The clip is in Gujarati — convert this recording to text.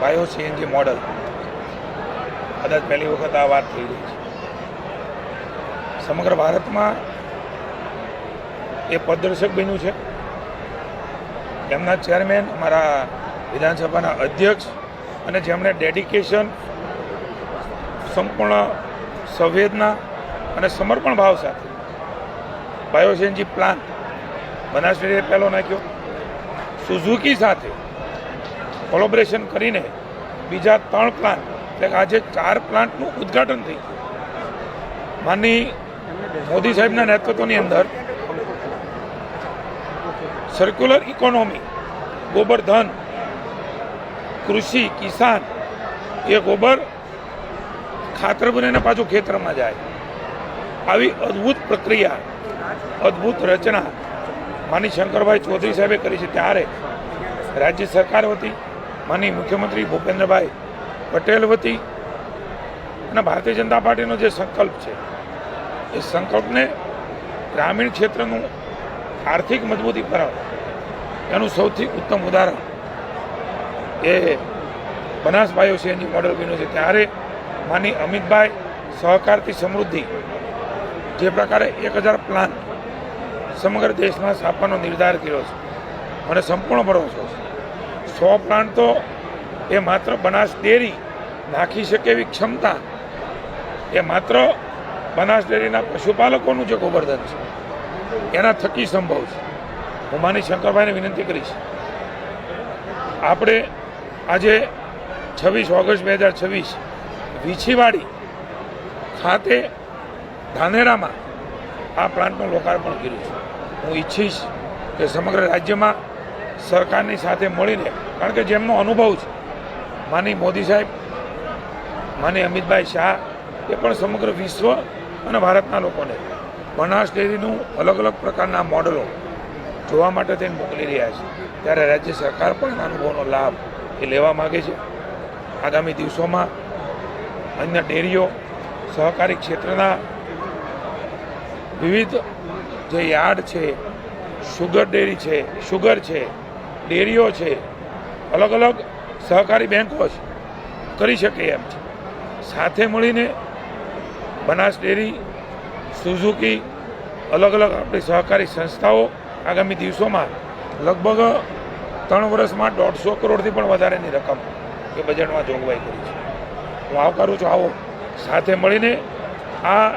બાયો સીએનજી મોડલ કદાચ પહેલી વખત આ વાત થઈ રહી છે. સમગ્ર ભારતમાં એ પદદર્શક બન્યું છે. એમના ચેરમેન અમારા વિધાનસભાના અધ્યક્ષ અને જેમણે ડેડિકેશન, સંપૂર્ણ સંવેદના અને સમર્પણ ભાવ સાથે બાયો સીએનજી પ્લાન્ટ બનાસ ડેરીએ પહેલો નાખ્યો. સુઝુકી સાથે કોલોબરેશન કરીને બીજા 3 પ્લાન્ટ, એટલે કે આજે 4 પ્લાન્ટનું ઉદ્ઘાટન થઈ ગયું. માનની મોદી સાહેબના નેતૃત્વની અંદર સર્ક્યુલર ઇકોનોમી, ગોબરધન, કૃષિ, કિસાન, એ ગોબર ખાતર બનીને પાછું ખેતરમાં જાય, આવી અદ્ભુત પ્રક્રિયા, અદ્ભુત રચના માની શંકરભાઈ ચૌધરી સાહેબે કરી છે. ત્યારે રાજ્ય સરકાર વતી માની મુખ્યમંત્રી ભૂપેન્દ્રભાઈ પટેલ વતી અને ભારતીય જનતા પાર્ટીનો જે સંકલ્પ છે એ સંકલ્પને ગ્રામીણ ક્ષેત્રનું આર્થિક મજબૂતીકરણ એનું સૌથી ઉત્તમ ઉદાહરણ એ બનાસ બાયો સીએનજી મોડલ બન્યું છે. ત્યારે માની અમિતભાઈ સહકારથી સમૃદ્ધિ જે પ્રકારે 1000 પ્લાન્ટ સમગ્ર દેશમાં સ્થાપવાનો નિર્ધાર કર્યો છે, મને સંપૂર્ણ ભરોસો છે. 100 પ્લાન્ટ તો એ માત્ર બનાસ ડેરી નાખી શકે એવી ક્ષમતા એ માત્ર બનાસ ડેરીના પશુપાલકોનું જે ગોબરધન છે એના થકી સંભવ છે. હું માની શંકરભાઈને વિનંતી કરીશ, આપણે આજે 26 ઓગસ્ટ 2026 વીછીવાડી ખાતે ધાનેરામાં આ પ્લાન્ટનું લોકાર્પણ કર્યું છે. હું ઈચ્છીશ કે સમગ્ર રાજ્યમાં સરકારની સાથે મળીને, કારણ કે જેમનો અનુભવ છે, માની મોદી સાહેબ, માની અમિતભાઈ શાહ, એ પણ સમગ્ર વિશ્વ અને ભારતના લોકોને બનાસ ડેરીનું અલગ અલગ પ્રકારના મોડલો જોવા માટે તેને મોકલી રહ્યા છે. ત્યારે રાજ્ય સરકાર પણ અનુભવનો લાભ એ લેવા માગે છે. આગામી દિવસોમાં અન્ય ડેરીઓ, સહકારી ક્ષેત્રના વિવિધ જે યાર્ડ છે, શુગર ડેરી છે, શુગર છે, ડેરીઓ છે, અલગ અલગ સહકારી બેંકો છે, કરી શકે એમ છે. સાથે મળીને બનાસ ડેરી, સુઝુકી, અલગ અલગ આપણી સહકારી સંસ્થાઓ આગામી દિવસોમાં લગભગ 3 વર્ષમાં 150 કરોડથી પણ વધારેની રકમ એ બજેટમાં જોગવાઈ કરી છે. હું આવકારું છું. આવો સાથે મળીને આ